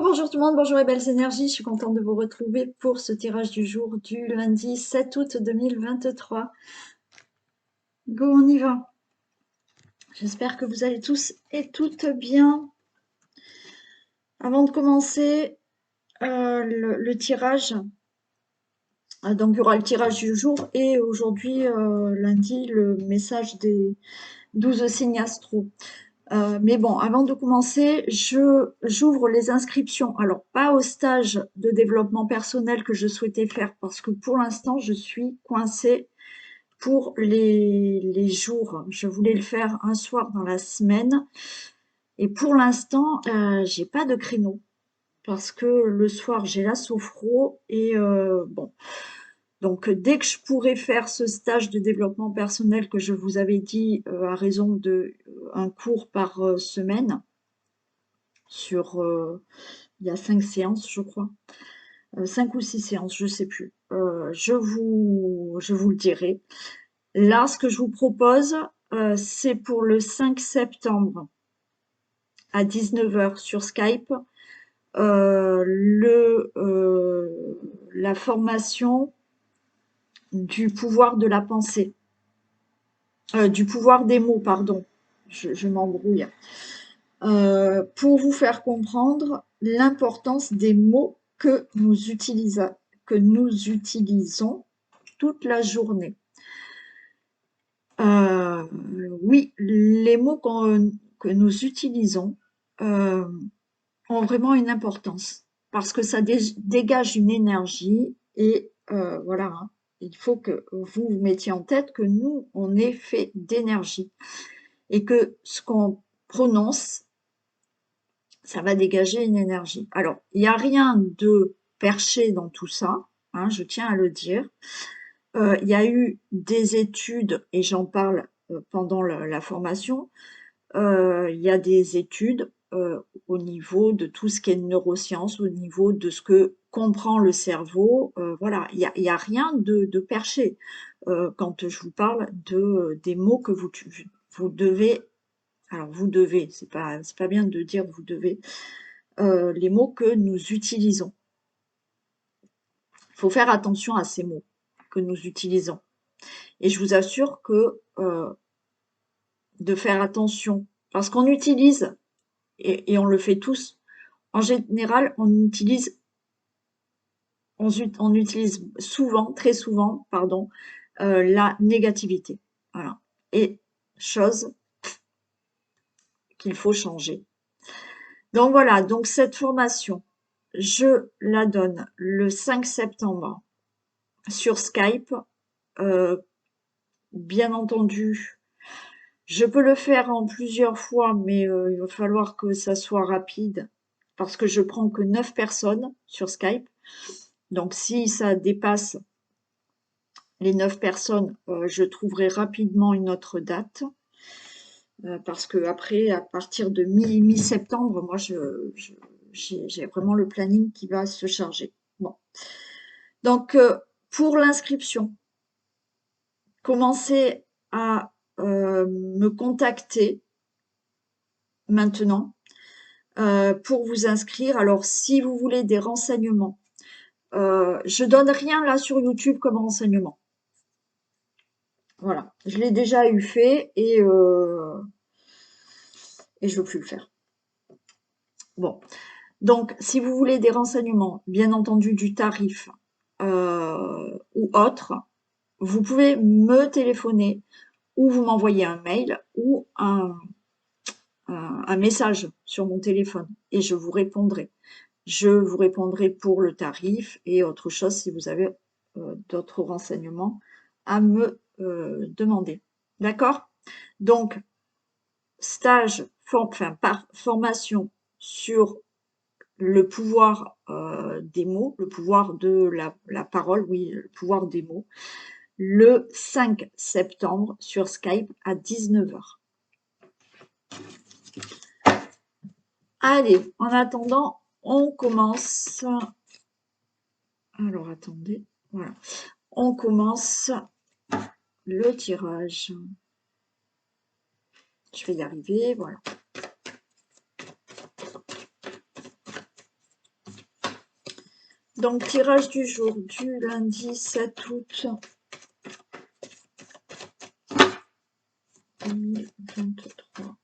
Bonjour tout le monde, bonjour les belles énergies, je suis contente de vous retrouver pour ce tirage du jour du lundi 7 août 2023. Go, on y va. J'espère que vous allez tous et toutes bien. Avant de commencer le tirage, donc il y aura le tirage du jour et aujourd'hui, lundi, le message des 12 signes astro. Mais bon, avant de commencer, j'ouvre les inscriptions. Alors, pas au stage de développement personnel que je souhaitais faire parce que pour l'instant, je suis coincée pour les jours. Je voulais le faire un soir dans la semaine et pour l'instant, j'ai pas de créneau parce que le soir, j'ai la sophro et bon. Donc, dès que je pourrai faire ce stage de développement personnel que je vous avais dit à raison de un cours par semaine, sur, il y a 5 séances, je crois, 5 ou 6 séances, je sais plus. Je vous le dirai. Là, ce que je vous propose, c'est pour le 5 septembre à 19 h sur Skype, la formation du pouvoir de la pensée, du pouvoir des mots, pardon. Je m'embrouille. Pour vous faire comprendre l'importance des mots que nous utilisons toute la journée. Oui, les mots que nous utilisons ont vraiment une importance parce que ça dégage une énergie et voilà, hein, il faut que vous vous mettiez en tête que nous, on est fait d'énergie et que ce qu'on prononce, ça va dégager une énergie. Alors, il n'y a rien de perché dans tout ça, hein, je tiens à le dire. Il y a eu des études, et j'en parle pendant la formation, il y a des études au niveau de tout ce qui est neurosciences, au niveau de ce que comprend le cerveau. Voilà, il y a rien de perché quand je vous parle des mots que vous devez. Alors vous devez, c'est pas bien de dire vous devez, les mots que nous utilisons. Il faut faire attention à ces mots que nous utilisons. Et je vous assure que de faire attention, parce qu'on utilise, et on le fait tous, en général, on utilise souvent, très souvent, pardon, la négativité. Voilà. Et chose qu'il faut changer. Donc voilà, donc cette formation, je la donne le 5 septembre sur Skype. Bien entendu, je peux le faire en plusieurs fois, mais il va falloir que ça soit rapide parce que je prends que 9 personnes sur Skype. Donc si ça dépasse les 9 personnes, je trouverai rapidement une autre date. Parce que après, à partir de mi-septembre, moi, j'ai vraiment le planning qui va se charger. Bon. Donc, pour l'inscription, commencez à me contacter maintenant pour vous inscrire. Alors, si vous voulez des renseignements, je donne rien là sur YouTube comme renseignement. Voilà, je l'ai déjà eu fait et je veux plus le faire. Bon, donc si vous voulez des renseignements, bien entendu du tarif ou autre, vous pouvez me téléphoner ou vous m'envoyez un mail ou un message sur mon téléphone et je vous répondrai. Je vous répondrai pour le tarif et autre chose si vous avez d'autres renseignements à me demander. D'accord? Donc, stage, formation sur le pouvoir des mots, le pouvoir de la parole, oui, le pouvoir des mots, le 5 septembre sur Skype à 19 h. Allez, en attendant, on commence. Alors, attendez, voilà. On commence le tirage. Je vais y arriver, voilà. Donc, tirage du jour du lundi 7 août 2023.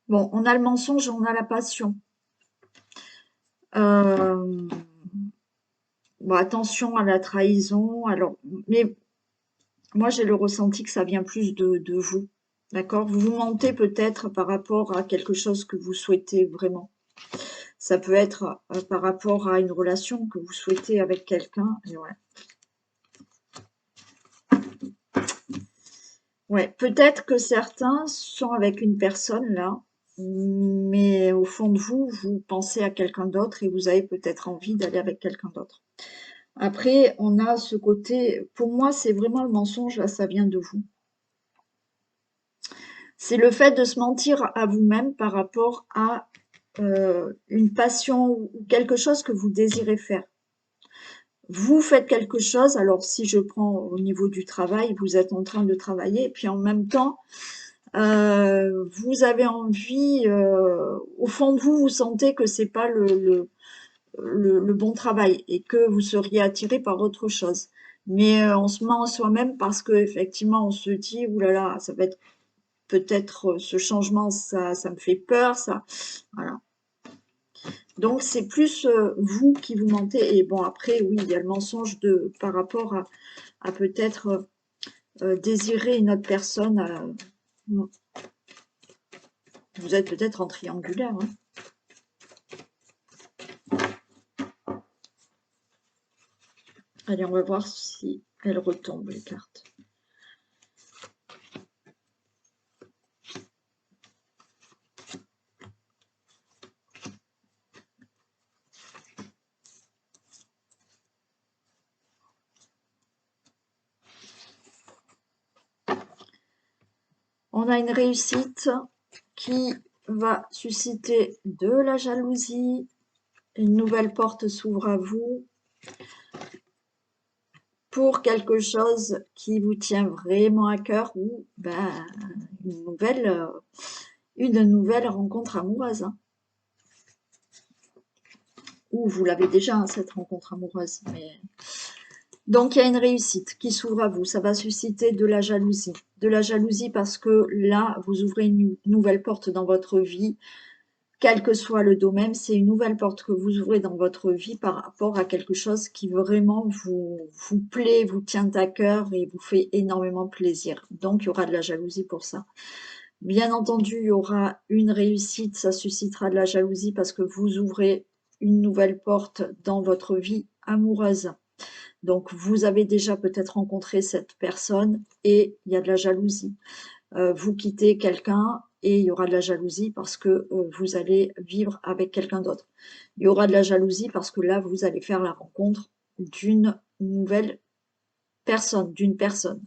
Bon, on a le mensonge, on a la passion. Bon, attention à la trahison. Alors, mais moi, j'ai le ressenti que ça vient plus de vous. D'accord? Vous vous mentez peut-être par rapport à quelque chose que vous souhaitez vraiment. Ça peut être par rapport à une relation que vous souhaitez avec quelqu'un. Ouais. Ouais, peut-être que certains sont avec une personne là, mais au fond de vous, vous pensez à quelqu'un d'autre et vous avez peut-être envie d'aller avec quelqu'un d'autre. Après, on a ce côté, pour moi, c'est vraiment le mensonge, là, ça vient de vous. C'est le fait de se mentir à vous-même par rapport à une passion ou quelque chose que vous désirez faire. Vous faites quelque chose, alors si je prends au niveau du travail, vous êtes en train de travailler, et puis en même temps, vous avez envie, au fond de vous, vous sentez que c'est pas le bon travail et que vous seriez attiré par autre chose. Mais on se ment en soi-même parce que effectivement, on se dit, ouh là là, ça va être peut-être ce changement, ça me fait peur, ça, voilà. Donc c'est plus vous qui vous mentez. Et bon, après, oui, il y a le mensonge par rapport à peut-être désirer une autre personne. Vous êtes peut-être en triangulaire. Hein. Allez, on va voir si elles retombent, les cartes. On a une réussite qui va susciter de la jalousie. Une nouvelle porte s'ouvre à vous pour quelque chose qui vous tient vraiment à cœur ou ben, une nouvelle rencontre amoureuse. Hein. Ou vous l'avez déjà, hein, cette rencontre amoureuse. Mais... Donc, il y a une réussite qui s'ouvre à vous. Ça va susciter de la jalousie. De la jalousie parce que là, vous ouvrez une nouvelle porte dans votre vie. Quel que soit le domaine, c'est une nouvelle porte que vous ouvrez dans votre vie par rapport à quelque chose qui vraiment vous plaît, vous tient à cœur et vous fait énormément plaisir. Donc, il y aura de la jalousie pour ça. Bien entendu, il y aura une réussite, ça suscitera de la jalousie parce que vous ouvrez une nouvelle porte dans votre vie amoureuse. Donc, vous avez déjà peut-être rencontré cette personne et il y a de la jalousie. Vous quittez quelqu'un et il y aura de la jalousie parce que vous allez vivre avec quelqu'un d'autre. Il y aura de la jalousie parce que là, vous allez faire la rencontre d'une nouvelle personne, d'une personne.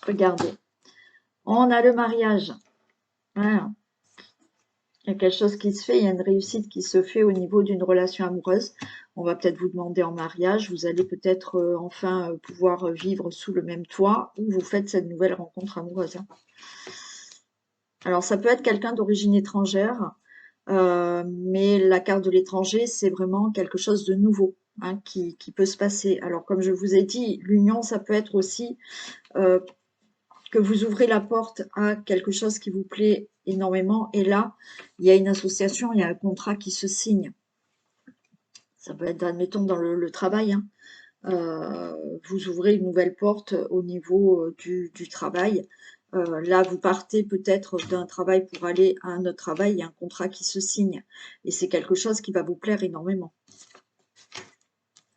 Regardez, on a le mariage. Voilà. Il y a quelque chose qui se fait, il y a une réussite qui se fait au niveau d'une relation amoureuse. On va peut-être vous demander en mariage, vous allez peut-être enfin pouvoir vivre sous le même toit où vous faites cette nouvelle rencontre amoureuse. Alors ça peut être quelqu'un d'origine étrangère, mais la carte de l'étranger, c'est vraiment quelque chose de nouveau hein, qui peut se passer. Alors comme je vous ai dit, l'union, ça peut être aussi que vous ouvrez la porte à quelque chose qui vous plaît énormément. Et là, il y a une association, il y a un contrat qui se signe. Ça peut être, admettons, dans le travail. Hein. Vous ouvrez une nouvelle porte au niveau du travail. Là, vous partez peut-être d'un travail pour aller à un autre travail. Il y a un contrat qui se signe. Et c'est quelque chose qui va vous plaire énormément.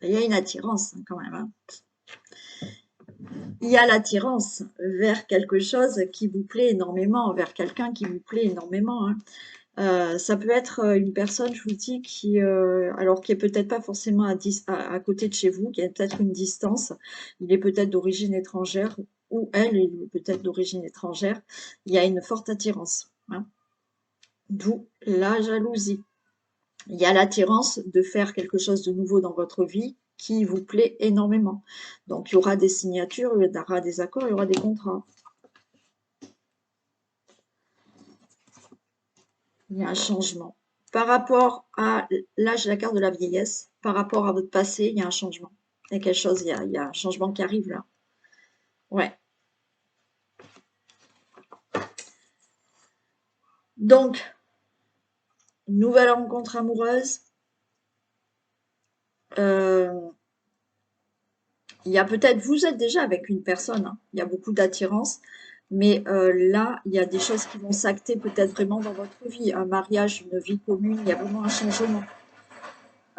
Il y a une attirance hein, quand même. Hein. il y a l'attirance vers quelque chose qui vous plaît énormément, vers quelqu'un qui vous plaît énormément, hein. Ça peut être une personne, je vous dis, alors qui est peut-être pas forcément à côté de chez vous, qui a peut-être une distance. Il est peut-être d'origine étrangère ou elle est peut-être d'origine étrangère. Il y a une forte attirance, hein, d'où la jalousie. Il y a l'attirance de faire quelque chose de nouveau dans votre vie qui vous plaît énormément. Donc, il y aura des signatures, il y aura des accords, il y aura des contrats. Il y a un changement. Par rapport à l'âge, la carte de la vieillesse, par rapport à votre passé, il y a un changement. Il y a quelque chose, il y a un changement qui arrive là. Ouais. Donc, nouvelle rencontre amoureuse. Euh, il y a peut-être, vous êtes déjà avec une personne, hein, il y a beaucoup d'attirance, mais là, il y a des choses qui vont s'acter peut-être vraiment dans votre vie. Un mariage, une vie commune, il y a vraiment un changement.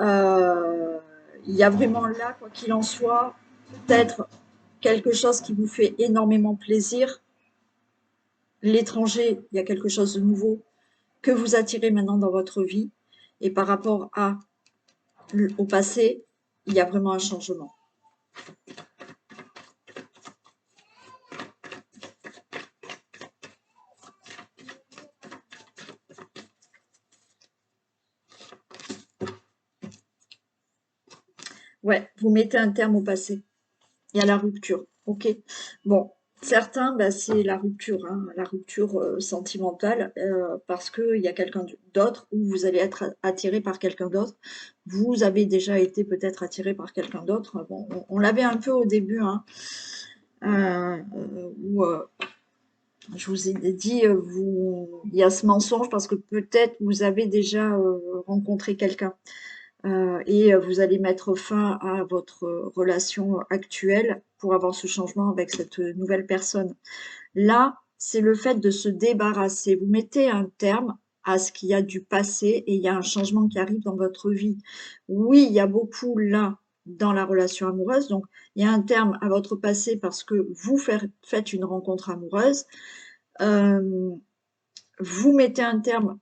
Euh, il y a vraiment là, quoi qu'il en soit, peut-être quelque chose qui vous fait énormément plaisir. L'étranger, il y a quelque chose de nouveau que vous attirez maintenant dans votre vie. Et par rapport au passé, il y a vraiment un changement. Ouais, vous mettez un terme au passé. Il y a la rupture. Ok. Bon, certains, bah, c'est la rupture, hein, la rupture sentimentale, parce qu'il y a quelqu'un d'autre ou vous allez être attiré par quelqu'un d'autre. Vous avez déjà été peut-être attiré par quelqu'un d'autre. Bon, on l'avait un peu au début, hein, où je vous ai dit, il y a ce mensonge parce que peut-être vous avez déjà rencontré quelqu'un. Et vous allez mettre fin à votre relation actuelle pour avoir ce changement avec cette nouvelle personne. Là, c'est le fait de se débarrasser. Vous mettez un terme à ce qu'il y a du passé et il y a un changement qui arrive dans votre vie. Oui, il y a beaucoup là dans la relation amoureuse. Donc, il y a un terme à votre passé parce que vous faites une rencontre amoureuse. Euh, vous mettez un terme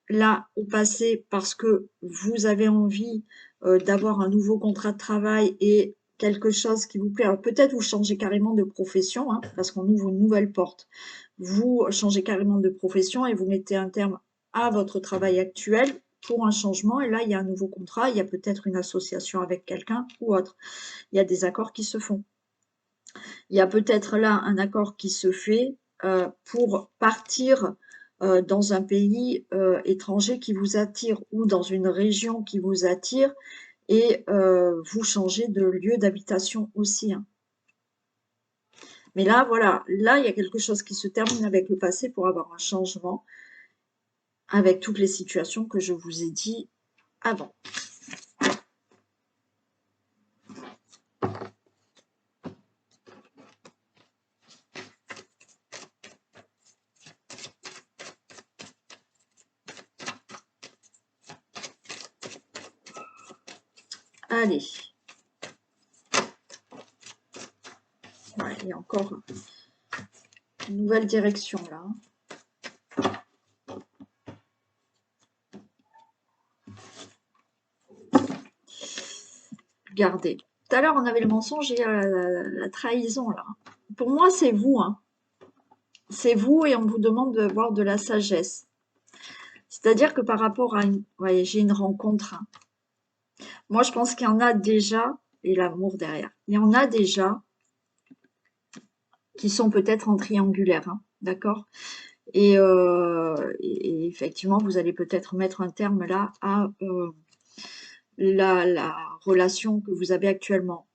là au passé parce que vous avez envie d'avoir un nouveau contrat de travail et quelque chose qui vous plaît. Alors peut-être vous changez carrément de profession, hein, parce qu'on ouvre une nouvelle porte. Vous changez carrément de profession et vous mettez un terme à votre travail actuel pour un changement. Et là, il y a un nouveau contrat, il y a peut-être une association avec quelqu'un ou autre. Il y a des accords qui se font. Il y a peut-être là un accord qui se fait pour partir dans un pays étranger qui vous attire ou dans une région qui vous attire et vous changez de lieu d'habitation aussi, hein. Mais là, voilà, là, il y a quelque chose qui se termine avec le passé pour avoir un changement avec toutes les situations que je vous ai dit avant. Allez, ouais, il y a encore une nouvelle direction là. Regardez. Tout à l'heure, on avait le mensonge et la trahison, là. Pour moi, c'est vous, hein. C'est vous et on vous demande d'avoir de la sagesse. C'est-à-dire que par rapport à une... Ouais, j'ai une rencontre, hein. Moi, je pense qu'il y en a déjà, et l'amour derrière, il y en a déjà qui sont peut-être en triangulaire, hein, d'accord? Et effectivement, vous allez peut-être mettre un terme là à la relation que vous avez actuellement.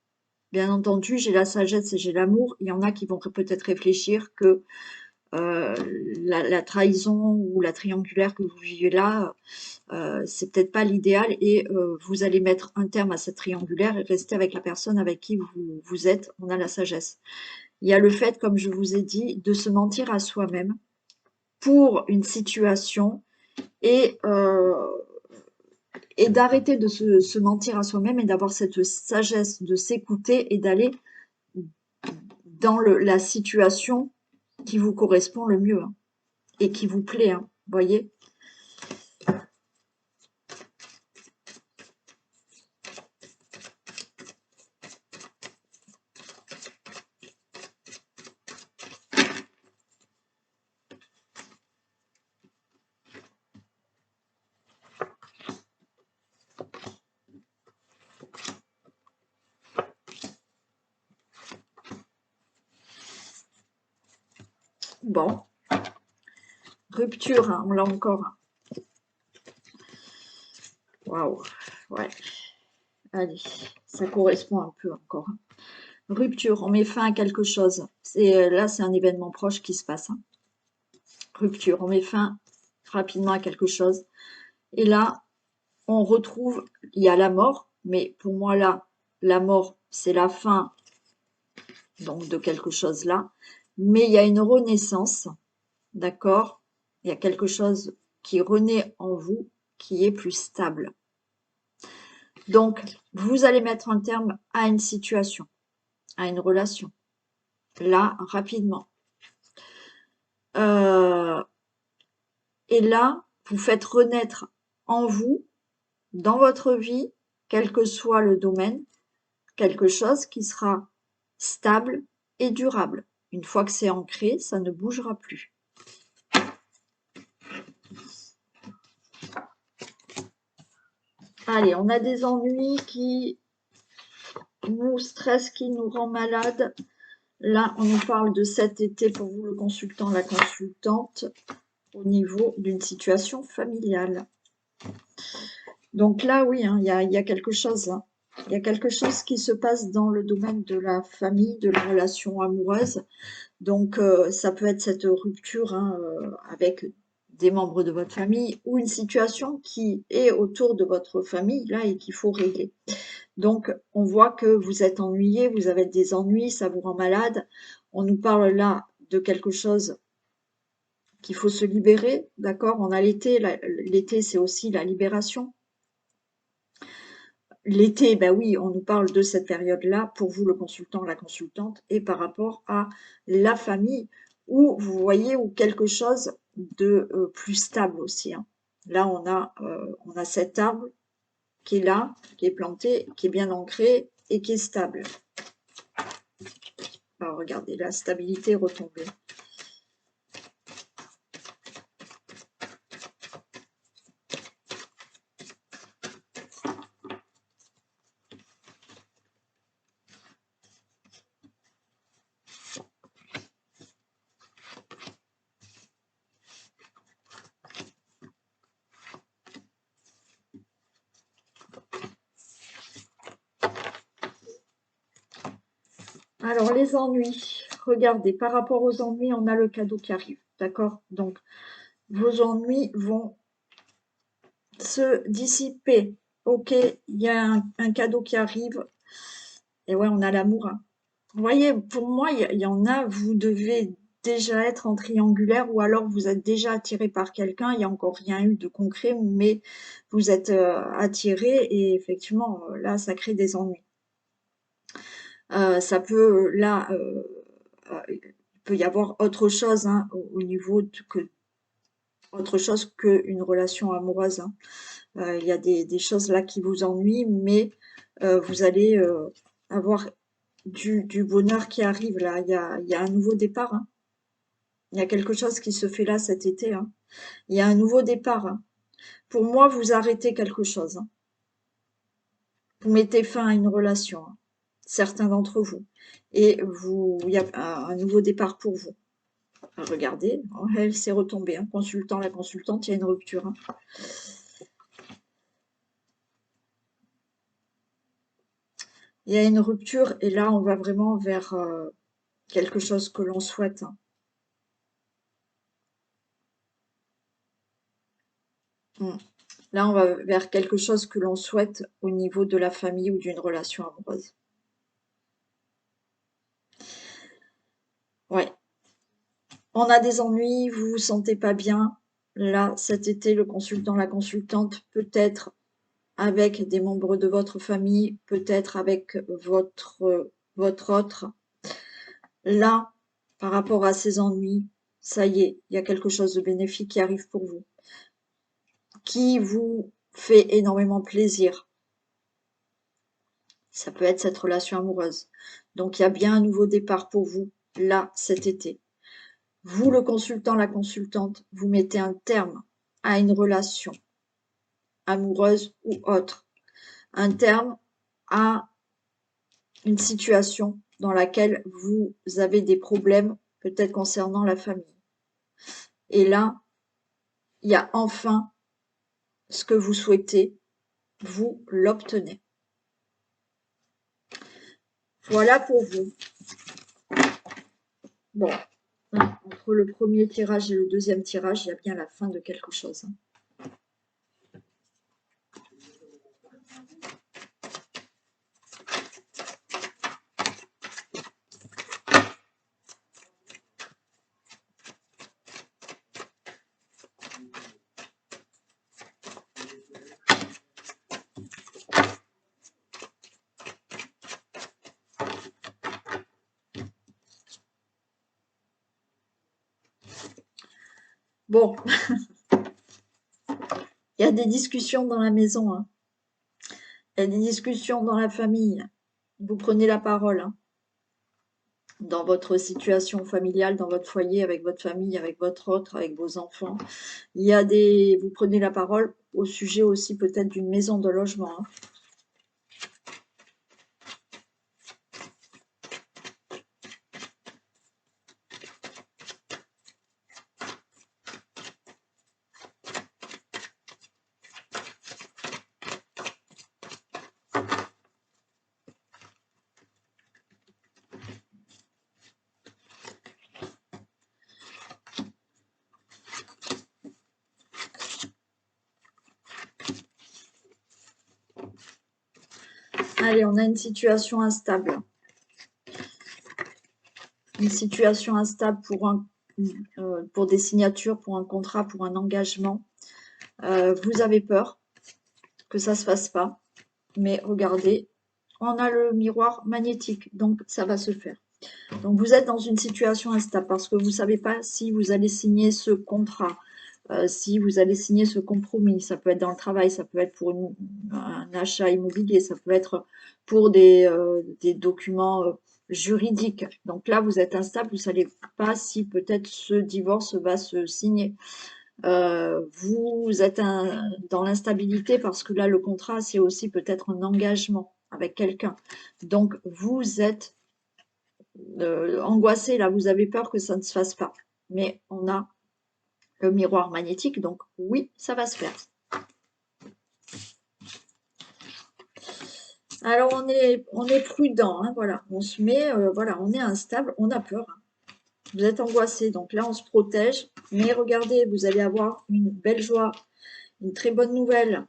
Bien entendu, j'ai la sagesse et j'ai l'amour. Il y en a qui vont peut-être réfléchir que euh, la trahison ou la triangulaire que vous vivez là, c'est peut-être pas l'idéal et vous allez mettre un terme à cette triangulaire et rester avec la personne avec qui vous êtes. On a la sagesse. Il y a le fait, comme je vous ai dit, de se mentir à soi-même pour une situation et, euh, et d'arrêter de se mentir à soi-même et d'avoir cette sagesse de s'écouter et d'aller dans la situation qui vous correspond le mieux hein, et qui vous plaît, hein, voyez. Bon, rupture, hein, on l'a encore. Waouh, ouais. Allez, ça correspond un peu encore. Rupture, on met fin à quelque chose. Là, c'est un événement proche qui se passe. Hein. Rupture, on met fin rapidement à quelque chose. Et là, on retrouve, il y a la mort, mais pour moi là, la mort, c'est la fin donc de quelque chose là. Mais il y a une renaissance, d'accord? Il y a quelque chose qui renaît en vous, qui est plus stable. Donc, vous allez mettre un terme à une situation, à une relation. Là, rapidement. Et là, vous faites renaître en vous, dans votre vie, quel que soit le domaine, quelque chose qui sera stable et durable. Une fois que c'est ancré, ça ne bougera plus. Allez, on a des ennuis qui nous stressent, qui nous rend malades. Là, on nous parle de cet été pour vous, le consultant, la consultante, au niveau d'une situation familiale. Donc là, oui, hein, y a quelque chose. Hein. Il y a quelque chose qui se passe dans le domaine de la famille, de la relation amoureuse. Donc, ça peut être cette rupture hein, avec des membres de votre famille ou une situation qui est autour de votre famille là et qu'il faut régler. Donc, on voit que vous êtes ennuyé, vous avez des ennuis, ça vous rend malade. On nous parle là de quelque chose qu'il faut se libérer, d'accord? On a l'été, l'été c'est aussi la libération. L'été, ben oui, on nous parle de cette période-là, pour vous le consultant, la consultante, et par rapport à la famille, où vous voyez, ou quelque chose de plus stable aussi. Hein. Là, on a cet arbre qui est là, qui est planté, qui est bien ancré et qui est stable. Alors, regardez, la stabilité est retombée. Alors, les ennuis. Regardez, par rapport aux ennuis, on a le cadeau qui arrive. D'accord? Donc, vos ennuis vont se dissiper. Ok, il y a un cadeau qui arrive. Et ouais, on a l'amour. Hein. Vous voyez, pour moi, il y en a, vous devez déjà être en triangulaire ou alors vous êtes déjà attiré par quelqu'un. Il n'y a encore rien eu de concret, mais vous êtes attiré et effectivement, là, ça crée des ennuis. Ça peut, là, il peut y avoir autre chose hein, au niveau autre chose qu'une relation amoureuse. Hein. Il y a des choses là qui vous ennuient, mais vous allez avoir du bonheur qui arrive là. Il y a un nouveau départ. Hein. Il y a quelque chose qui se fait là cet été. Hein. Il y a un nouveau départ. Hein. Pour moi, vous arrêtez quelque chose. Hein. Vous mettez fin à une relation. Hein. Certains d'entre vous. Et il y a un nouveau départ pour vous. Regardez, elle s'est retombée. Hein. Consultant, la consultante, il y a une rupture. Hein. Il y a une rupture et là, on va vraiment vers quelque chose que l'on souhaite. Hein. Là, on va vers quelque chose que l'on souhaite au niveau de la famille ou d'une relation amoureuse. Ouais. On a des ennuis, vous vous sentez pas bien. Là, cet été, le consultant, la consultante, peut-être avec des membres de votre famille, peut-être avec votre autre. Là, par rapport à ces ennuis, ça y est, il y a quelque chose de bénéfique qui arrive pour vous, qui vous fait énormément plaisir. Ça peut être cette relation amoureuse. Donc, il y a bien un nouveau départ pour vous, là, cet été. Vous, le consultant, la consultante, vous mettez un terme à une relation amoureuse ou autre. Un terme à une situation dans laquelle vous avez des problèmes, peut-être concernant la famille. Et là, il y a enfin ce que vous souhaitez, vous l'obtenez. Voilà pour vous. Bon, entre le premier tirage et le deuxième tirage, il y a bien la fin de quelque chose. Bon, il y a des discussions dans la maison, hein. Il y a des discussions dans la famille. Vous prenez la parole, hein, dans votre situation familiale, dans votre foyer, avec votre famille, avec votre autre, avec vos enfants. Vous prenez la parole au sujet aussi peut-être d'une maison de logement, hein. Allez, on a une situation instable. Une situation instable pour des signatures, pour un contrat, pour un engagement. Vous avez peur que ça ne se fasse pas. Mais regardez, on a le miroir magnétique, donc ça va se faire. Donc vous êtes dans une situation instable parce que vous ne savez pas si vous allez signer ce contrat, si vous allez signer ce compromis. Ça peut être dans le travail, ça peut être pour un achat immobilier, ça peut être pour des documents juridiques. Donc là, vous êtes instable, vous ne savez pas si peut-être ce divorce va se signer. Vous êtes dans l'instabilité parce que là, le contrat, c'est aussi peut-être un engagement avec quelqu'un. Donc, vous êtes angoissé, là, vous avez peur que ça ne se fasse pas. Mais on a le miroir magnétique, donc oui, ça va se faire. Alors, on est prudent, hein, voilà. On se met, voilà, on est instable, on a peur. Vous êtes angoissé, donc là, on se protège. Mais regardez, vous allez avoir une belle joie, une très bonne nouvelle.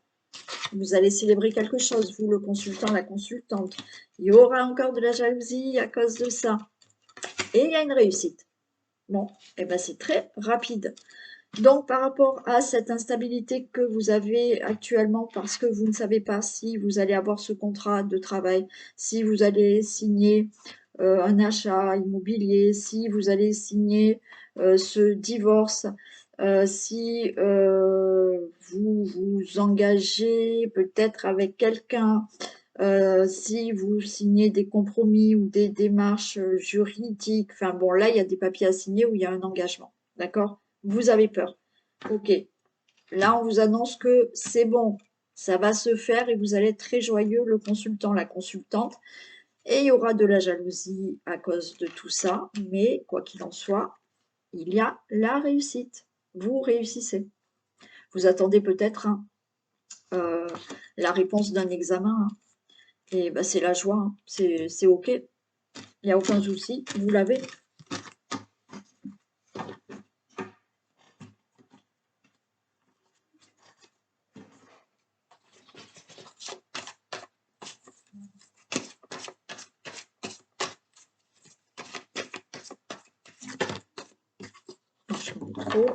Vous allez célébrer quelque chose, vous, le consultant, la consultante. Il y aura encore de la jalousie à cause de ça. Et il y a une réussite. Bon, et ben c'est très rapide. Donc, par rapport à cette instabilité que vous avez actuellement, parce que vous ne savez pas si vous allez avoir ce contrat de travail, si vous allez signer un achat immobilier, si vous allez signer ce divorce, si vous vous engagez peut-être avec quelqu'un, si vous signez des compromis ou des démarches juridiques, enfin bon, là, il y a des papiers à signer où il y a un engagement, d'accord? Vous avez peur. Ok, là, on vous annonce que c'est bon, ça va se faire et vous allez être très joyeux, le consultant, la consultante. Et il y aura de la jalousie à cause de tout ça, mais quoi qu'il en soit, il y a la réussite. Vous réussissez. Vous attendez peut-être la réponse d'un examen, hein. Et bah, c'est la joie, hein. C'est OK. Il n'y a aucun souci, vous l'avez. Je montre trop.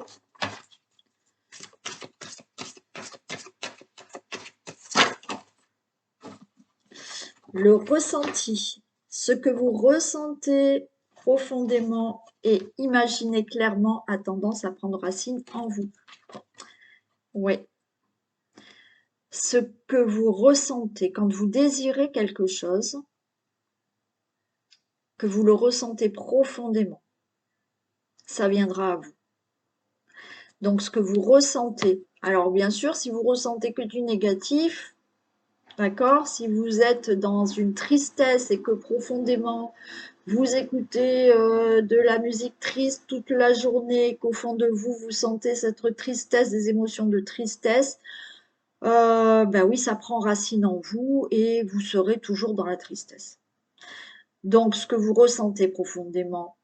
Le ressenti, ce que vous ressentez profondément et imaginez clairement a tendance à prendre racine en vous. Oui. Ce que vous ressentez quand vous désirez quelque chose, que vous le ressentez profondément, ça viendra à vous. Donc, ce que vous ressentez. Alors, bien sûr, si vous ressentez que du négatif, d'accord, si vous êtes dans une tristesse et que profondément vous écoutez de la musique triste toute la journée, qu'au fond de vous, vous sentez cette tristesse, des émotions de tristesse, ben oui, ça prend racine en vous et vous serez toujours dans la tristesse. Donc, ce que vous ressentez profondément,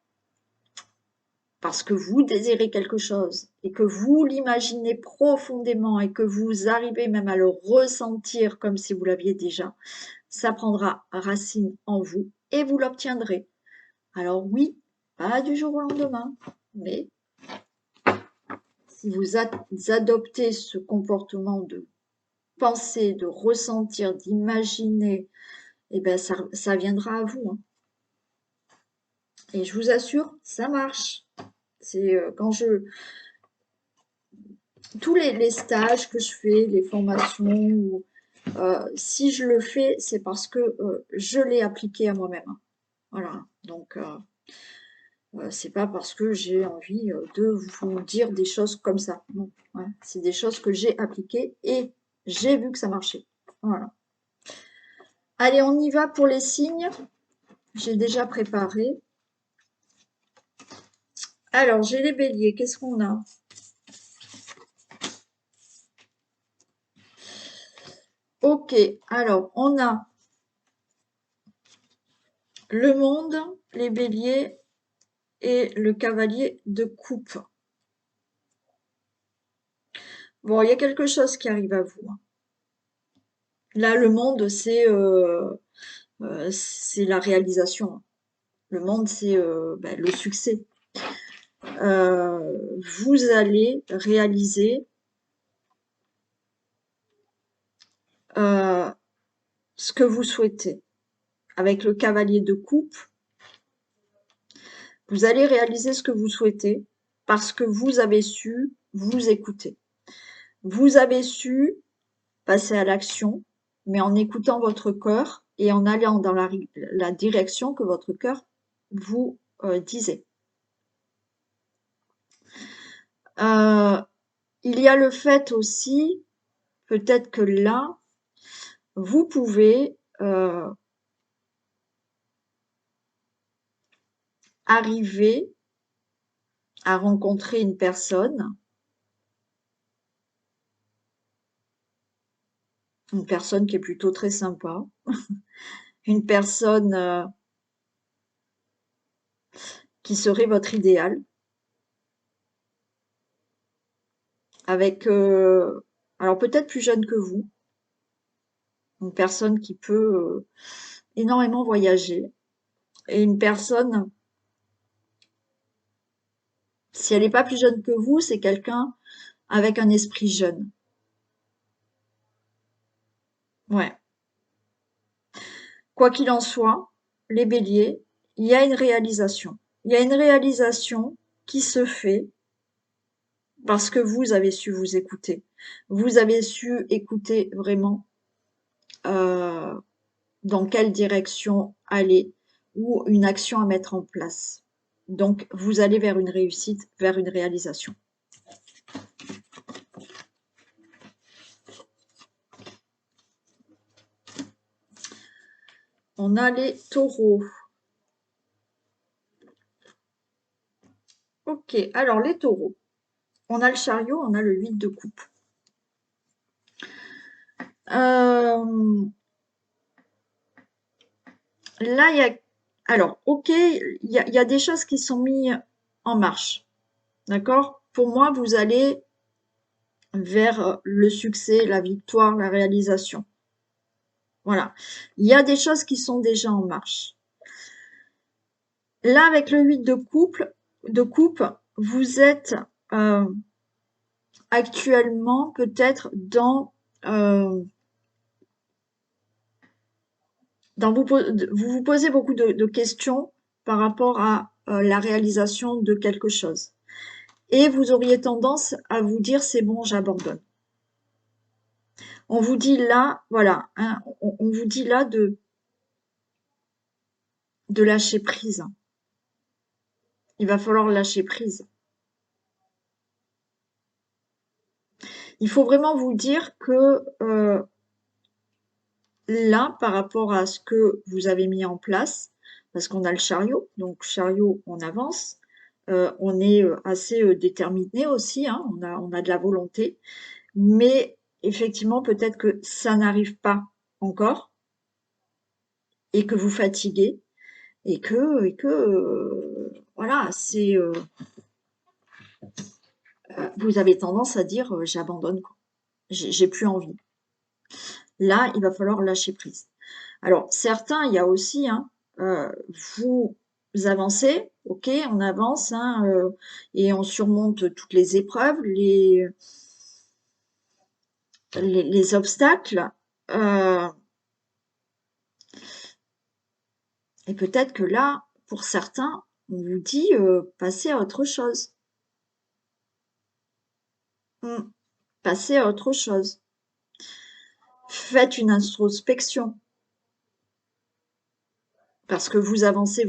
parce que vous désirez quelque chose et que vous l'imaginez profondément et que vous arrivez même à le ressentir comme si vous l'aviez déjà, ça prendra racine en vous et vous l'obtiendrez. Alors oui, pas du jour au lendemain, mais si vous adoptez ce comportement de penser, de ressentir, d'imaginer, eh ben ça viendra à vous. Hein. Et je vous assure, ça marche. C'est quand tous les stages que je fais, les formations, si je le fais, c'est parce que je l'ai appliqué à moi-même. Hein. Voilà. Donc c'est pas parce que j'ai envie de vous dire des choses comme ça. Non. Ouais. C'est des choses que j'ai appliquées et j'ai vu que ça marchait. Voilà. Allez, on y va pour les signes. J'ai déjà préparé. Alors, j'ai les béliers. Qu'est-ce qu'on a? Ok, alors on a le monde, les béliers et le cavalier de coupe. Bon, il y a quelque chose qui arrive à vous. Hein. Là, le monde, c'est la réalisation. Le monde, c'est ben, le succès. Vous allez réaliser ce que vous souhaitez. Avec le cavalier de coupe, vous allez réaliser ce que vous souhaitez parce que vous avez su vous écouter. Vous avez su passer à l'action, mais en écoutant votre cœur et en allant dans la direction que votre cœur vous disait. Il y a le fait aussi, peut-être que là, vous pouvez arriver à rencontrer une personne qui est plutôt très sympa, une personne qui serait votre idéal, avec, alors peut-être plus jeune que vous, une personne qui peut énormément voyager, et une personne, si elle n'est pas plus jeune que vous, c'est quelqu'un avec un esprit jeune. Ouais. Quoi qu'il en soit, les béliers, il y a une réalisation. Il y a une réalisation qui se fait parce que vous avez su vous écouter. Vous avez su écouter vraiment dans quelle direction aller ou une action à mettre en place. Donc, vous allez vers une réussite, vers une réalisation. On a les taureaux. Ok, alors les taureaux. On a le chariot, on a le 8 de coupe. Là, il y a... Alors, ok, il y a des choses qui sont mises en marche. D'accord? Pour moi, vous allez vers le succès, la victoire, la réalisation. Voilà. Il y a des choses qui sont déjà en marche. Là, avec le 8 de coupe, vous êtes actuellement peut-être dans vous vous posez beaucoup de questions par rapport à la réalisation de quelque chose. Et vous auriez tendance à vous dire, c'est bon, j'abandonne. On vous dit là, voilà, hein, on vous dit là de lâcher prise. Il va falloir lâcher prise. Il faut vraiment vous dire que là, par rapport à ce que vous avez mis en place, parce qu'on a le chariot, donc chariot, on avance, on est assez déterminé aussi, hein, on a de la volonté, mais effectivement, peut-être que ça n'arrive pas encore et que vous fatiguez et que voilà, c'est vous avez tendance à dire j'abandonne, quoi. J'ai plus envie. Là, il va falloir lâcher prise. Alors, certains, il y a aussi, hein, vous avancez, ok, on avance, hein, et on surmonte toutes les épreuves, les obstacles, et peut-être que là, pour certains, on vous dit passez à autre chose. Passez à autre chose. Faites une introspection. Parce que vous avancez,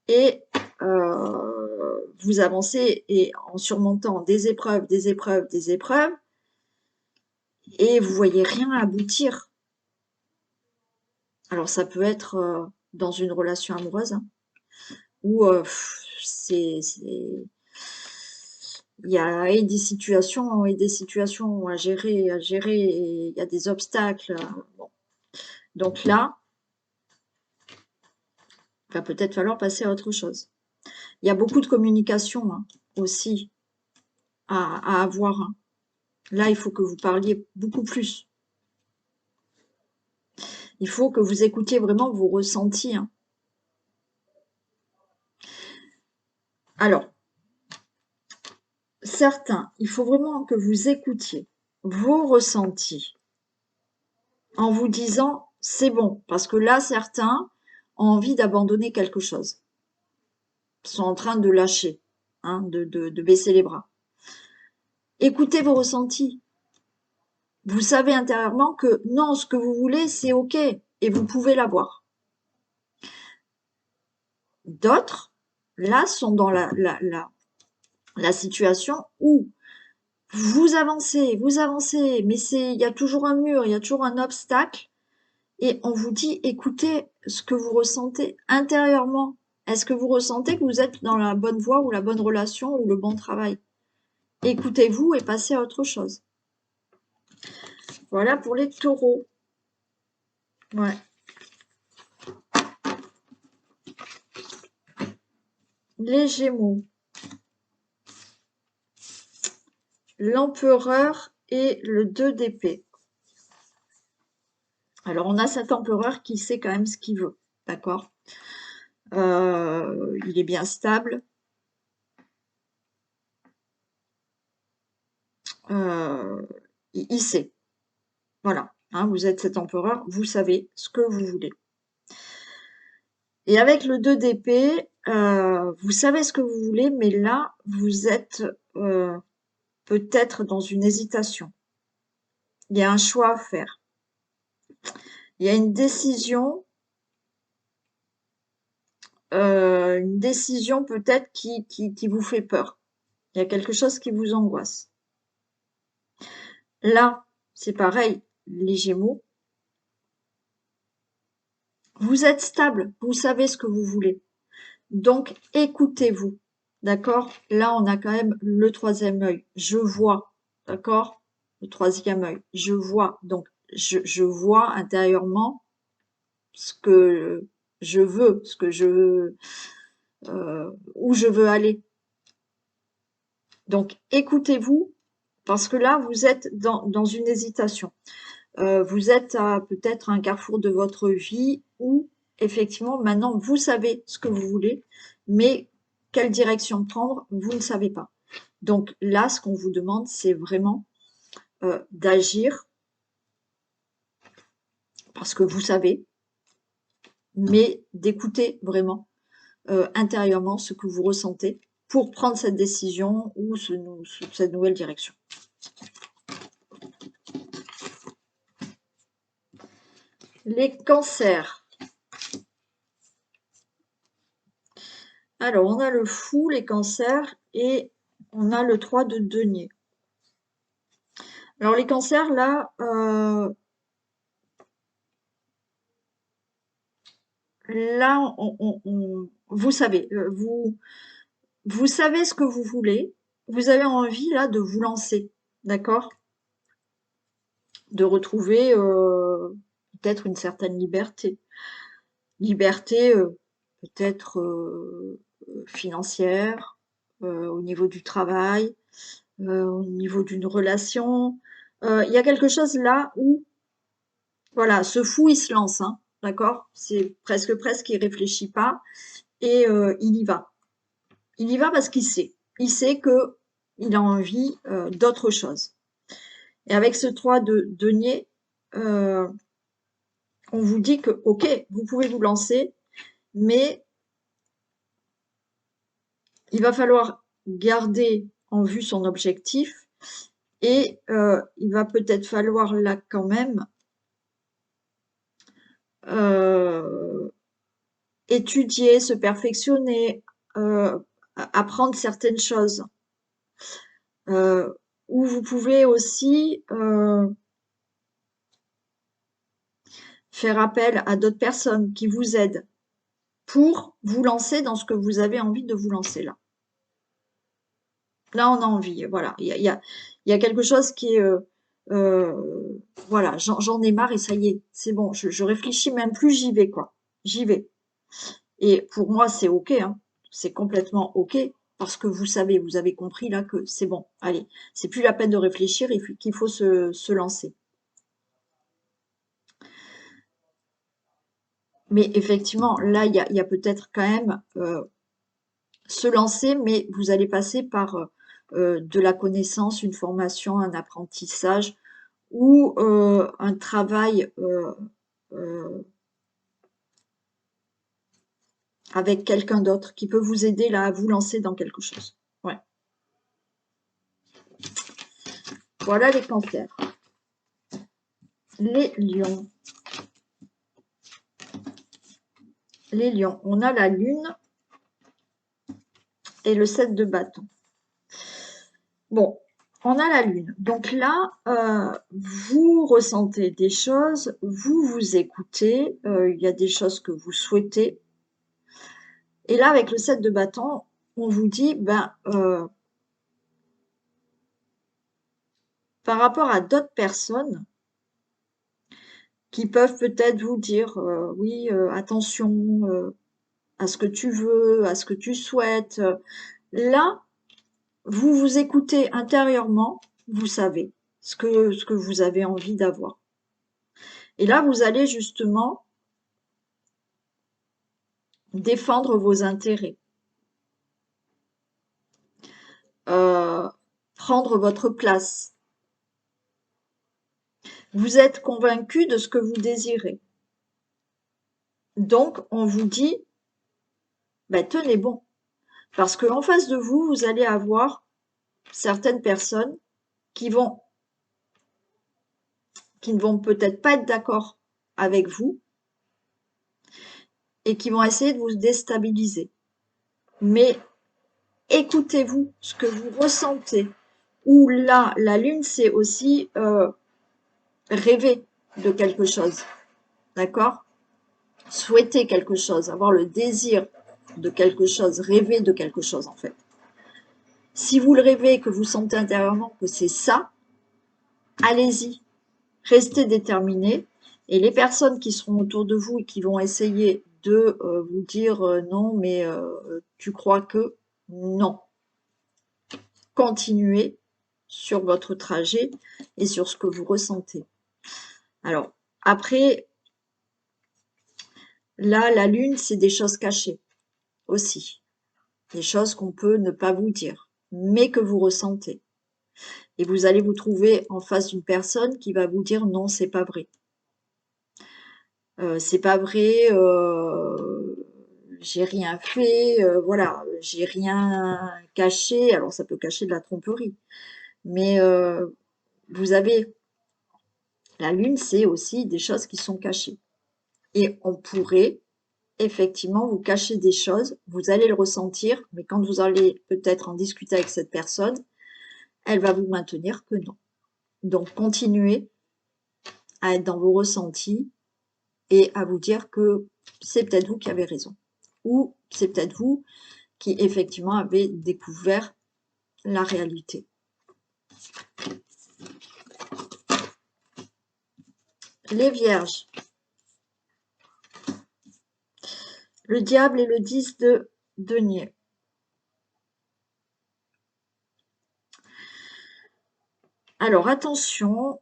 et vous avancez et en surmontant des épreuves, des épreuves, des épreuves, et vous voyez rien aboutir. Alors ça peut être dans une relation amoureuse, hein, où il y a et des situations à gérer, et il y a des obstacles. Bon. Donc là, il va peut-être falloir passer à autre chose. Il y a beaucoup de communication, hein, aussi à avoir, hein. Là, il faut que vous parliez beaucoup plus. Il faut que vous écoutiez vraiment vos ressentis, hein. Alors, certains, il faut vraiment que vous écoutiez vos ressentis en vous disant c'est bon, parce que là, certains ont envie d'abandonner quelque chose, sont en train de lâcher, hein, de baisser les bras. Écoutez vos ressentis. Vous savez intérieurement que non, ce que vous voulez, c'est OK et vous pouvez l'avoir. D'autres, là, sont dans la situation où vous avancez, mais il y a toujours un mur, il y a toujours un obstacle, et on vous dit, écoutez ce que vous ressentez intérieurement. Est-ce que vous ressentez que vous êtes dans la bonne voie ou la bonne relation ou le bon travail? Écoutez-vous et passez à autre chose. Voilà pour les taureaux. Ouais. Les gémeaux. L'empereur et le 2 d'épée. Alors, on a cet empereur qui sait quand même ce qu'il veut, d'accord? Il est bien stable. Il sait. Voilà, hein, vous êtes cet empereur, vous savez ce que vous voulez. Et avec le 2 d'épée, vous savez ce que vous voulez, mais là, vous êtes peut-être dans une hésitation. Il y a un choix à faire. Il y a une décision peut-être qui vous fait peur. Il y a quelque chose qui vous angoisse. Là, c'est pareil, les Gémeaux. Vous êtes stable, vous savez ce que vous voulez. Donc, écoutez-vous, d'accord? Là, on a quand même le troisième œil. Je vois, d'accord? Le troisième œil, je vois. Donc, je vois intérieurement ce que je veux, où je veux aller. Donc, écoutez-vous, parce que là, vous êtes dans une hésitation. Vous êtes à peut-être un carrefour de votre vie où, effectivement, maintenant, vous savez ce que vous voulez, mais quelle direction prendre, vous ne savez pas. Donc là, ce qu'on vous demande, c'est vraiment d'agir parce que vous savez. mais d'écouter vraiment intérieurement ce que vous ressentez pour prendre cette décision ou cette nouvelle direction. Les cancers. Alors, on a le fou, les cancers, et on a le 3 de denier. Alors, les cancers, là, vous savez, vous savez ce que vous voulez, vous avez envie, là, de vous lancer, d'accord? De retrouver peut-être une certaine liberté. Liberté peut-être financière, au niveau du travail, au niveau d'une relation. Il y a quelque chose là où, voilà, ce fou, il se lance, hein, d'accord? C'est presque, il réfléchit pas et il y va. Il y va parce qu'il sait. Il sait que il a envie d'autre chose. Et avec ce 3 de denier, on vous dit que, ok, vous pouvez vous lancer, mais il va falloir garder en vue son objectif et il va peut-être falloir là quand même étudier, se perfectionner, apprendre certaines choses. Ou vous pouvez aussi faire appel à d'autres personnes qui vous aident pour vous lancer dans ce que vous avez envie de vous lancer là. Là, on a envie, voilà. Il y a quelque chose qui est, voilà, j'en ai marre et ça y est, c'est bon, je réfléchis même plus, j'y vais, quoi. J'y vais. Et pour moi, c'est OK, hein. C'est complètement OK, parce que vous savez, vous avez compris là que c'est bon, allez, c'est plus la peine de réfléchir, qu'il faut se lancer. Mais effectivement, là, il y a peut-être quand même se lancer, mais vous allez passer par de la connaissance, une formation, un apprentissage ou un travail euh, avec quelqu'un d'autre qui peut vous aider là à vous lancer dans quelque chose. Ouais. Voilà les cancers. Les lions. Les lions. On a la lune et le 7 de bâton. Bon, on a la lune. Donc là, vous ressentez des choses, vous vous écoutez, il y a des choses que vous souhaitez. Et là, avec le 7 de bâton, on vous dit, ben, par rapport à d'autres personnes qui peuvent peut-être vous dire, oui, attention à ce que tu veux, à ce que tu souhaites. Là, vous vous écoutez intérieurement, vous savez ce que vous avez envie d'avoir. Et là, vous allez justement défendre vos intérêts, euh, prendre votre place. Vous êtes convaincu de ce que vous désirez. Donc, on vous dit, ben, tenez bon. Parce qu'en face de vous, vous allez avoir certaines personnes qui ne vont peut-être pas être d'accord avec vous et qui vont essayer de vous déstabiliser. Mais écoutez-vous ce que vous ressentez. Ou là, la lune, c'est aussi rêver de quelque chose. D'accord? Souhaiter quelque chose, avoir le désir de quelque chose, rêver de quelque chose en fait. Si vous le rêvez, que vous sentez intérieurement que c'est ça, allez-y, restez déterminé. Et les personnes qui seront autour de vous et qui vont essayer de vous dire non, mais tu crois que non. Continuez sur votre trajet et sur ce que vous ressentez. Alors, après, là, la lune, c'est des choses cachées aussi. Des choses qu'on peut ne pas vous dire, mais que vous ressentez. Et vous allez vous trouver en face d'une personne qui va vous dire non, c'est pas vrai. C'est pas vrai, j'ai rien fait, voilà, j'ai rien caché. Alors ça peut cacher de la tromperie, mais vous avez la lune, c'est aussi des choses qui sont cachées. Et on pourrait effectivement vous cacher des choses, vous allez le ressentir, mais quand vous allez peut-être en discuter avec cette personne, elle va vous maintenir que non. Donc continuez à être dans vos ressentis et à vous dire que c'est peut-être vous qui avez raison. Ou c'est peut-être vous qui effectivement avez découvert la réalité. Les vierges. Le diable et le 10 de denier. Alors attention,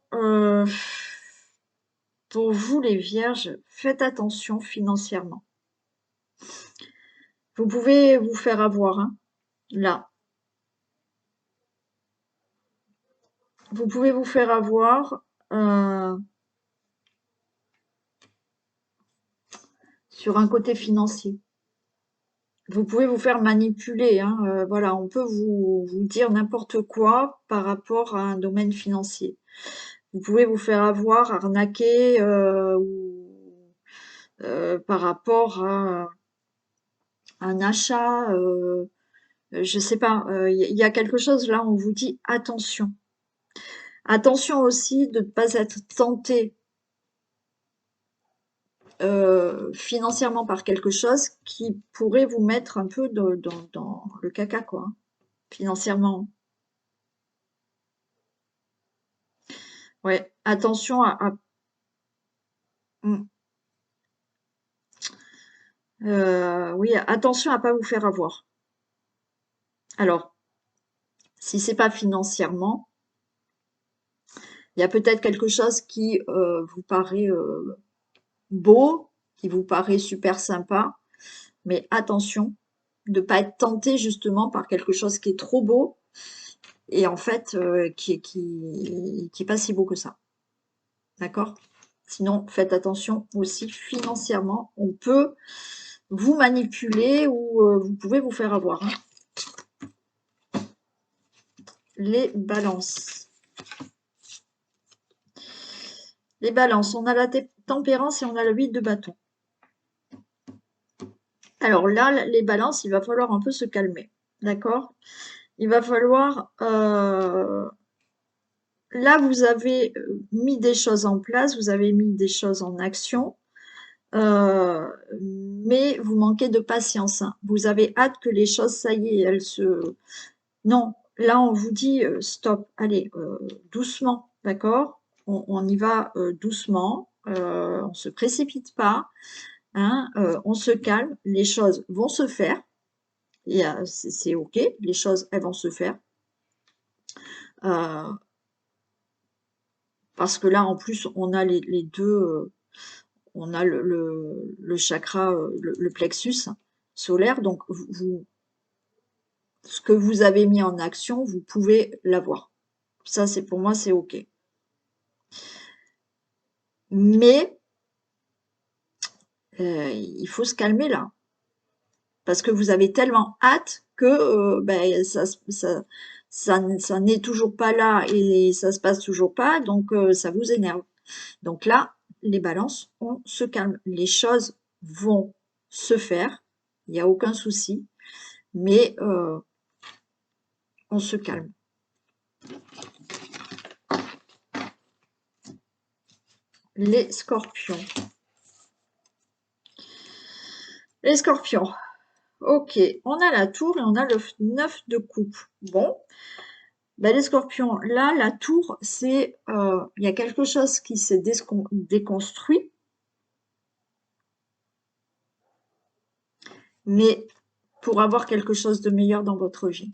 pour vous les vierges, faites attention financièrement. Vous pouvez vous faire avoir, hein, là. Vous pouvez vous faire avoir sur un côté financier. Vous pouvez vous faire manipuler, hein, voilà, on peut vous dire n'importe quoi par rapport à un domaine financier. Vous pouvez vous faire avoir, arnaquer, ou par rapport à un achat, je sais pas, il y a quelque chose là, on vous dit attention. Attention aussi de ne pas être tenté financièrement par quelque chose qui pourrait vous mettre un peu dans le caca, quoi, hein, financièrement. Ouais, attention mm. Oui, attention à pas vous faire avoir. Alors, si c'est pas financièrement, il y a peut-être quelque chose qui vous paraît beau, qui vous paraît super sympa, mais attention de pas être tenté justement par quelque chose qui est trop beau et en fait qui est pas si beau que ça. D'accord? Sinon, faites attention aussi financièrement. On peut vous manipuler ou vous pouvez vous faire avoir, hein. Les balances. Les balances, on a la tempérance et on a le 8 de bâton. Alors là, les balances, il va falloir un peu se calmer. D'accord? Il va falloir... là, vous avez mis des choses en place, vous avez mis des choses en action, mais vous manquez de patience, hein. Vous avez hâte que les choses, ça y est, elles se... Non, là, on vous dit stop, allez, doucement, d'accord? On y va doucement, on se précipite pas, hein, on se calme, les choses vont se faire, c'est OK, les choses, elles vont se faire. Parce que là, en plus, on a les deux, on a le chakra, le plexus solaire, donc ce que vous avez mis en action, vous pouvez l'avoir. Ça, c'est pour moi, c'est OK. Mais il faut se calmer là, parce que vous avez tellement hâte que ben, ça n'est toujours pas là et ça se passe toujours pas, donc ça vous énerve. Donc là, les balances, on se calme. Les choses vont se faire, il n'y a aucun souci, mais on se calme. Les scorpions. Les scorpions. Ok, on a la tour et on a le 9 de coupe. Bon, ben les scorpions, là, la tour, c'est... il y a quelque chose qui s'est déconstruit, mais pour avoir quelque chose de meilleur dans votre vie.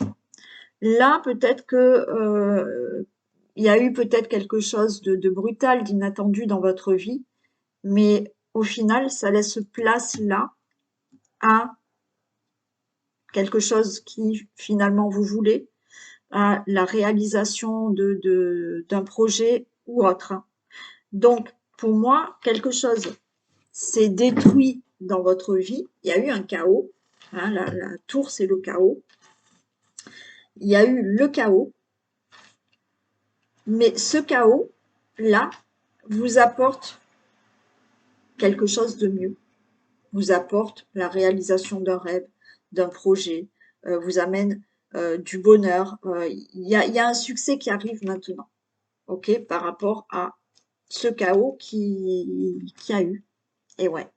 Là, peut-être que il y a eu peut-être quelque chose de brutal, d'inattendu dans votre vie, mais au final, ça laisse place là à quelque chose qui finalement vous voulez, à la réalisation d'un projet ou autre. Donc, pour moi, quelque chose s'est détruit dans votre vie. Il y a eu un chaos. Hein, la tour, c'est le chaos. Il y a eu le chaos. Mais ce chaos-là vous apporte quelque chose de mieux. Vous apporte la réalisation d'un rêve, d'un projet, vous amène du bonheur. Il y a un succès qui arrive maintenant, ok, par rapport à ce chaos qui a eu. Et ouais.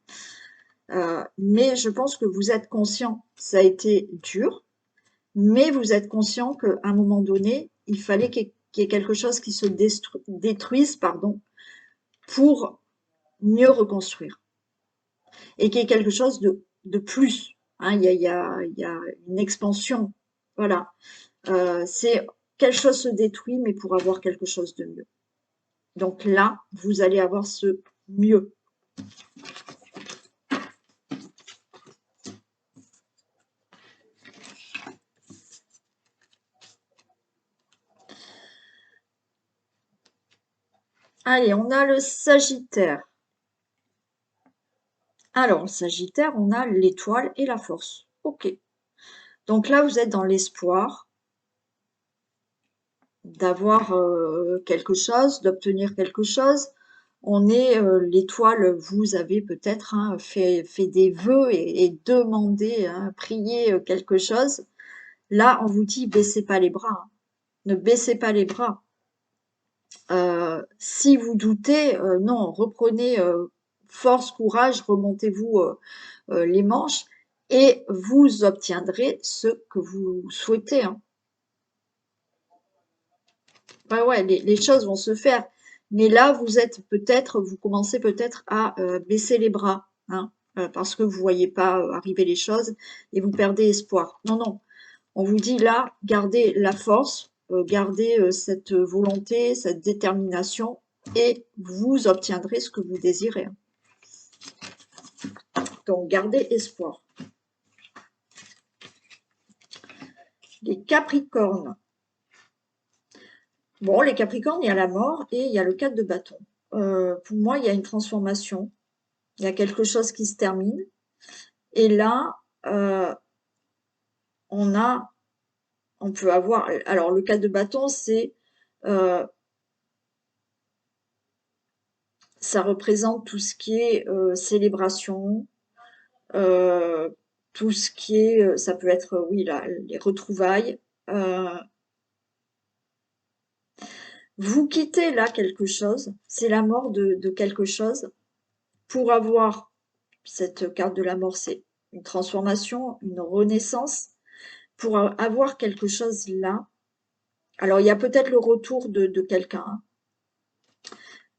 Mais je pense que vous êtes conscient, ça a été dur, mais vous êtes conscient qu'à un moment donné, il fallait qu'il y ait quelque chose qui se détruise, pardon, pour mieux reconstruire. Et qu'il y ait quelque chose de plus. Hein, il y a une expansion. Voilà. C'est quelque chose se détruit, mais pour avoir quelque chose de mieux. Donc là, vous allez avoir ce mieux. Allez, on a le Sagittaire. Alors, le Sagittaire, on a l'étoile et la force. Ok. Donc là, vous êtes dans l'espoir d'avoir quelque chose, d'obtenir quelque chose. On est l'étoile, vous avez peut-être hein, fait des vœux et demandé, hein, prié quelque chose. Là, on vous dit, baissez pas les bras. Hein. Ne baissez pas les bras. Si vous doutez, non, reprenez force, courage, remontez-vous les manches et vous obtiendrez ce que vous souhaitez. Hein. Ouais, ouais, les choses vont se faire. Mais là, vous commencez peut-être à baisser les bras, hein, parce que vous voyez pas arriver les choses et vous perdez espoir. Non, non. On vous dit là, gardez la force, gardez cette volonté, cette détermination et vous obtiendrez ce que vous désirez. Hein. Donc, gardez espoir. Les Capricornes. Bon, les Capricornes, il y a la mort et il y a le 4 de bâton. Pour moi, il y a une transformation. Il y a quelque chose qui se termine. Et là, on a, on peut avoir. Alors, le 4 de bâton, c'est, euh, ça représente tout ce qui est célébration, euh, tout ce qui est, ça peut être, oui, les retrouvailles. Euh, vous quittez là quelque chose, c'est la mort de quelque chose pour avoir cette carte de la mort, c'est une transformation, une renaissance, pour avoir quelque chose là. Alors, il y a peut-être le retour de quelqu'un. Hein.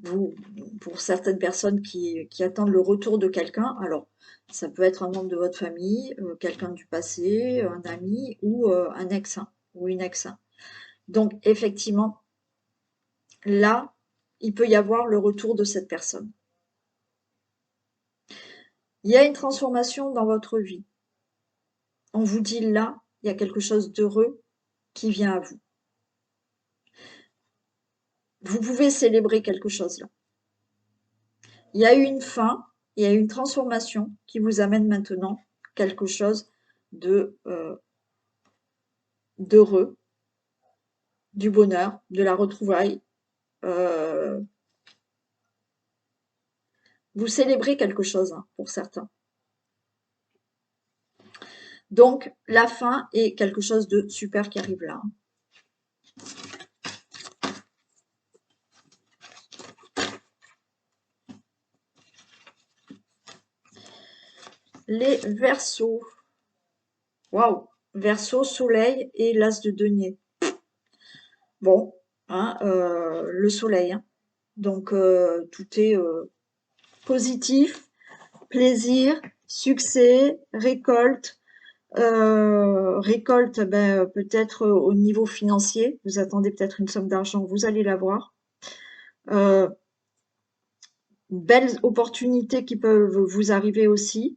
Vous, pour certaines personnes qui attendent le retour de quelqu'un, alors ça peut être un membre de votre famille, quelqu'un du passé, un ami ou un ex hein, ou une ex. Hein. Donc, effectivement, là, il peut y avoir le retour de cette personne. Il y a une transformation dans votre vie. On vous dit là, il y a quelque chose d'heureux qui vient à vous. Vous pouvez célébrer quelque chose là. Il y a eu une fin, il y a eu une transformation qui vous amène maintenant quelque chose de d'heureux, du bonheur, de la retrouvaille. Euh, vous célébrez quelque chose hein, pour certains. Donc la fin est quelque chose de super qui arrive là. Les Verseaux. Waouh! Verseau, soleil et l'as de denier. Bon, hein, le soleil. Hein. Donc tout est positif, plaisir, succès, récolte. Récolte, ben, peut-être au niveau financier. Vous attendez peut-être une somme d'argent, vous allez l'avoir. Euh, Belles opportunités qui peuvent vous arriver aussi.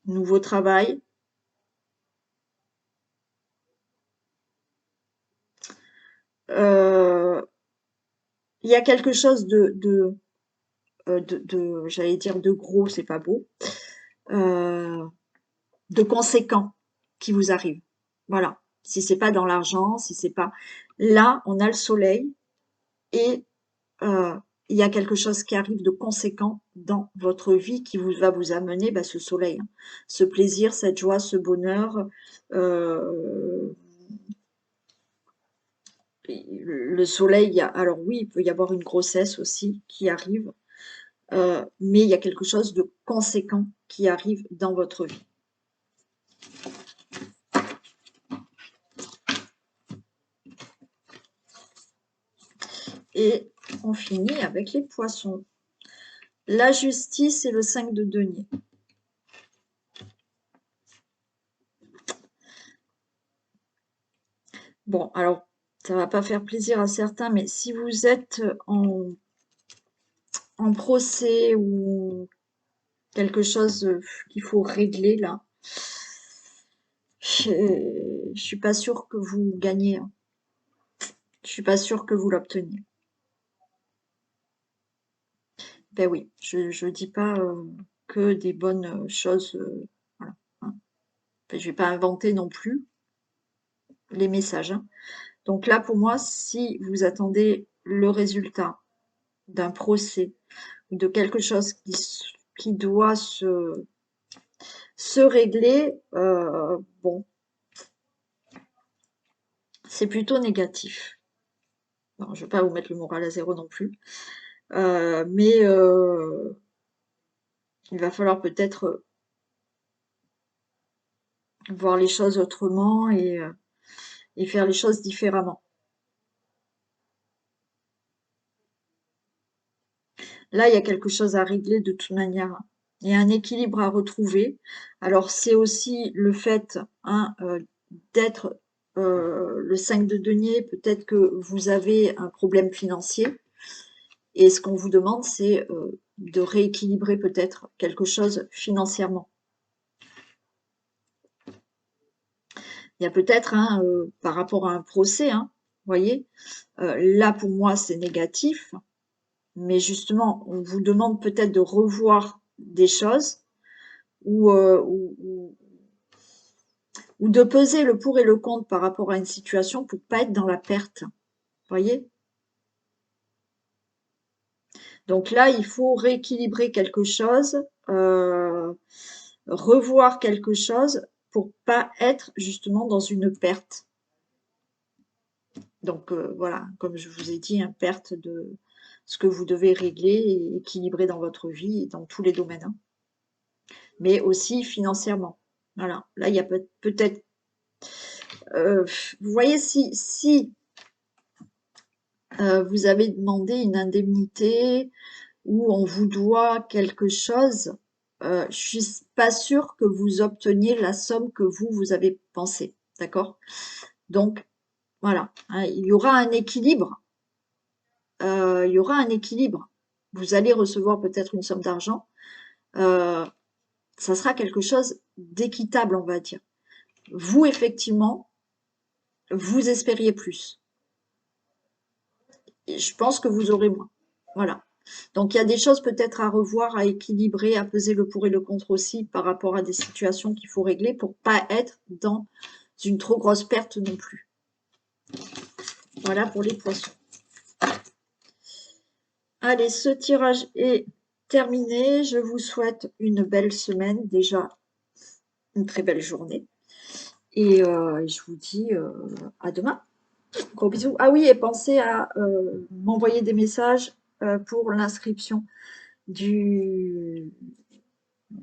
Nouveau travail. Euh, il y a quelque chose j'allais dire de gros, c'est pas beau, euh, de conséquent qui vous arrive. Voilà. Si c'est pas dans l'argent, si c'est pas... Là, on a le soleil et euh, il y a quelque chose qui arrive de conséquent dans votre vie qui va vous amener ce soleil, hein. Ce plaisir, cette joie, ce bonheur. euh, le soleil, alors oui, il peut y avoir une grossesse aussi qui arrive, mais il y a quelque chose de conséquent qui arrive dans votre vie. Et on finit avec les poissons. La justice et le 5 de denier. Bon, alors, ça va pas faire plaisir à certains, mais si vous êtes en procès ou quelque chose qu'il faut régler là, je suis pas sûre que vous gagnez, hein. Je suis pas sûre que vous l'obteniez. Ben oui, je dis pas que des bonnes choses, voilà, hein. Enfin, je vais pas inventer non plus les messages, hein. Donc là, pour moi, si vous attendez le résultat d'un procès ou de quelque chose qui doit se régler, bon, c'est plutôt négatif. Bon, je ne vais pas vous mettre le moral à zéro non plus, mais il va falloir peut-être voir les choses autrement et faire les choses différemment. Là, il y a quelque chose à régler de toute manière. Il y a un équilibre à retrouver. Alors, c'est aussi le fait, hein, d'être le 5 de denier. Peut-être que vous avez un problème financier. Et ce qu'on vous demande, c'est de rééquilibrer peut-être quelque chose financièrement. Il y a peut-être, hein, par rapport à un procès, hein, vous voyez, là pour moi c'est négatif, mais justement on vous demande peut-être de revoir des choses ou de peser le pour et le contre par rapport à une situation pour pas être dans la perte, vous voyez. Donc là il faut rééquilibrer quelque chose, revoir quelque chose pour pas être justement dans une perte. Donc voilà, comme je vous ai dit, une perte de ce que vous devez régler et équilibrer dans votre vie et dans tous les domaines, hein. Mais aussi financièrement. Voilà, là il y a peut-être, vous voyez, si vous avez demandé une indemnité ou on vous doit quelque chose, je suis pas sûre que vous obteniez la somme que vous avez pensé, d'accord? Donc voilà, hein, il y aura un équilibre. Il y aura un équilibre. Vous allez recevoir peut-être une somme d'argent. euh, Ça sera quelque chose d'équitable, on va dire. Vous, effectivement, vous espériez plus. Et je pense que vous aurez moins. Voilà. Donc, il y a des choses peut-être à revoir, à équilibrer, à peser le pour et le contre aussi par rapport à des situations qu'il faut régler pour pas être dans une trop grosse perte non plus. Voilà pour les poissons. Allez, ce tirage est terminé. Je vous souhaite une belle semaine, déjà une très belle journée. Et je vous dis à demain. Gros bisous. Ah oui, et pensez à m'envoyer des messages pour l'inscription de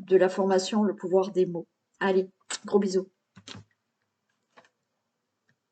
la formation Le pouvoir des mots. Allez, gros bisous.